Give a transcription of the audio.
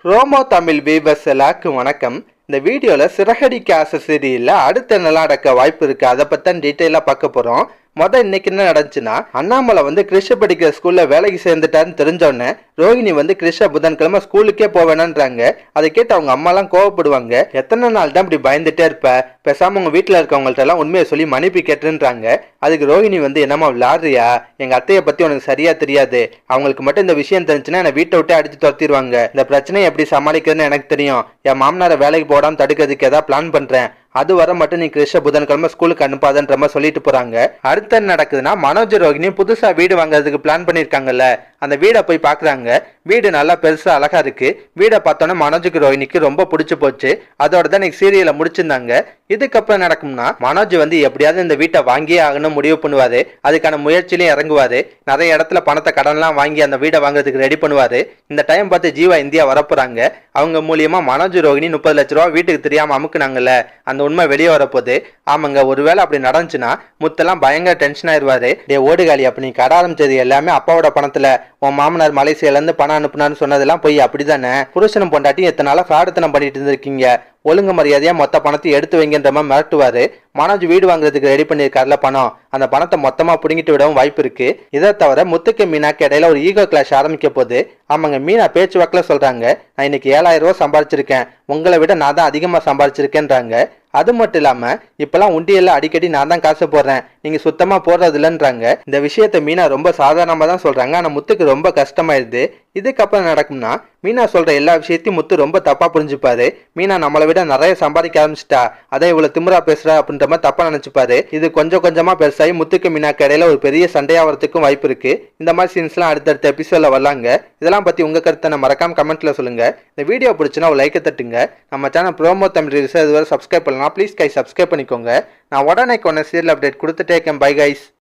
Promo Tamil viewers எல்லாருக்கும் வணக்கம். இந்த வீடியோவில் சிறகடிக்க ஆசை சீரியலில் அடுத்து என்னெல்லாம் நடக்க வாய்ப்பு இருக்குது அதை பற்றி தான் டீட்டெயிலாக பார்க்க போகிறோம். இன்னைக்கு என்ன நடந்துச்சுன்னா, அண்ணாமலை கிறிஷ படிக்கிற ஸ்கூல்ல வேலைக்கு சேர்ந்துட்டாருன்னு தெரிஞ்சோடனே ரோஹிணி கிறிஷ புதன்கிழமை ஸ்கூலுக்கே போவேனான்றாங்க. அதை கேட்டு அவங்க அம்மாலாம் கோவப்படுவாங்க. எத்தனை நாள் தான் இப்படி பயந்துட்டே இருப்ப, பேசாம உங்க வீட்டுல இருக்கவங்கள்ட்ட எல்லாம் உண்மையை சொல்லி மன்னிப்பு கேட்டுன்றாங்க. அதுக்கு ரோஹிணி என்னமா விளாடுறியா, எங்க அத்தையை பத்தி உனக்கு சரியா தெரியாது, அவங்களுக்கு மட்டும் இந்த விஷயம் தெரிஞ்சுன்னா என்னை வீட்டை விட்டு அடிச்சு துரத்திடுவாங்க, இந்த பிரச்சனையை எப்படி சமாளிக்கிறதுன்னு எனக்கு தெரியும், என் மாமனாரை வேலைக்கு போடாம தடுக்கிறதுக்கு ஏதாவது பிளான் பண்றேன், அது வர மட்டும் நீ கிறிஷ புதன்கிழமை ஸ்கூலுக்கு அனுப்பாதன்ற மாதிரி சொல்லிட்டு போறாங்க. அடுத்து என்ன நடக்குதுன்னா, மனோஜ் ரோகிணி புதுசா வீடு வாங்குறதுக்கு பிளான் பண்ணிருக்காங்கல்ல, அந்த வீடை போய் பாக்குறாங்க. வீடு நல்லா பெருசா அழகா இருக்கு. வீடை பார்த்தோன்னா மனோஜுக்கு ரோஹிணிக்கு ரொம்ப பிடிச்சு போச்சு. அதோட தான் இன்னைக்கு சீரியலை முடிச்சிருந்தாங்க. இதுக்கப்புறம் நடக்கும்னா, மனோஜ் எப்படியாவது இந்த வீட்டை வாங்கியே ஆகணும் முடிவு பண்ணுவாரு. அதுக்கான முயற்சியிலையும் இறங்குவாரு. நிறைய இடத்துல பணத்தை கடன்லாம் வாங்கி அந்த வீடை வாங்குறதுக்கு ரெடி பண்ணுவாரு. இந்த டைம் பார்த்து ஜீவா இந்தியா வரப்போறாங்க. அவங்க மூலியமா மனோஜ் ரோஹிணி 30 லட்ச ரூபா வீட்டுக்கு தெரியாம அமுக்குனாங்கல்ல, அந்த உண்மை வெளியே வரப்போகுது. ஆமாங்க, ஒருவேளை அப்படி நடந்துச்சுன்னா முத்தெல்லாம் பயங்கர டென்ஷன் ஆயிடுவாரு. டே ஓடுகாலி, அப்ப நீ கடை ஆரம்பிச்சது எல்லாமே அப்பாவோட பணத்துல உன் மாமனார் மலேசியால இருந்து பணம் அனுப்புனான்னு சொன்னதெல்லாம் போய் அப்படிதானே, புருஷனும் பொண்டாட்டி எத்தனை நாளா ஃப்ராடுத்தனம் பண்ணிட்டு இருந்திருக்கீங்க, ஒழுங்கு மரியாதையா மொத்த பணத்தை எடுத்து வைங்கன்ற மாதிரி மிரட்டுவாரு. மனோஜ் வீடு வாங்குறதுக்கு ரெடி பண்ணியிருக்காருல பணம், அந்த பணத்தை மொத்தமா புடுங்கிட்டு விடவும் வாய்ப்பு இருக்கு. இதை தவிர முத்துக்கு மீனாக்கு இடையில ஒரு ஈகோ கிளாஷ் ஆரம்பிக்க போது. ஆமாங்க, மீனா பேச்சு வாக்கில் சொல்றாங்க, நான் இன்னைக்கு 7000 ரூபாய் சம்பாரிச்சிருக்கேன், உங்களை விட நான் தான் அதிகமா சம்பாரிச்சிருக்கேன்றாங்க. அது மட்டும் இல்லாம இப்பெல்லாம் உண்டியெல்லாம் அடிக்கடி நான் தான் காசு போடுறேன், நீங்க சுத்தமா போடுறது இல்லைன்றாங்க. இந்த விஷயத்த மீனா ரொம்ப சாதாரணமா தான் சொல்றாங்க. ஆனா முத்துக்கு ரொம்ப கஷ்டமாயிருது. இதுக்கப்புறம் நடக்கும்னா, மீனா சொல்ற எல்லா விஷயத்தையும் முத்து ரொம்ப தப்பா புரிஞ்சுப்பாரு. மீனா நம்மளை விட நிறைய சம்பாதிக்க ஆரம்பிச்சிட்டா, அதை இவ்வளவு திமிரா பேசுறா அப்படின்ற மாதிரி தப்பா நினைச்சுப்பாரு. இது கொஞ்சம் கொஞ்சமா பெருசாகி முத்துக்கு மீனாக்கு இடையில ஒரு பெரிய சண்டையாகிறதுக்கும் வாய்ப்பு இருக்கு. இந்த மாதிரி சீன்ஸ்லாம் அடுத்தடுத்த எபிசோட்ல வரலாங்க. இதெல்லாம் பத்தி உங்க கருத்தை மறக்காம கமெண்ட்ல சொல்லுங்க. இந்த வீடியோ பிடிச்சுன்னா ஒரு லைக்கை தட்டுங்க. நம்ம சேனல் ப்ரோமோ தமிழ் ரிவ்யூஸ் இதுவரை சப்ஸ்கிரைப் பண்ணலாம். ப்ளீஸ் கைஸ் சப்ஸ்கிரைப் பண்ணிக்கோங்க. நான் உடனே சீரியல் அப்டேட் கொடுத்துட்டே இருக்கேன். Bye guys.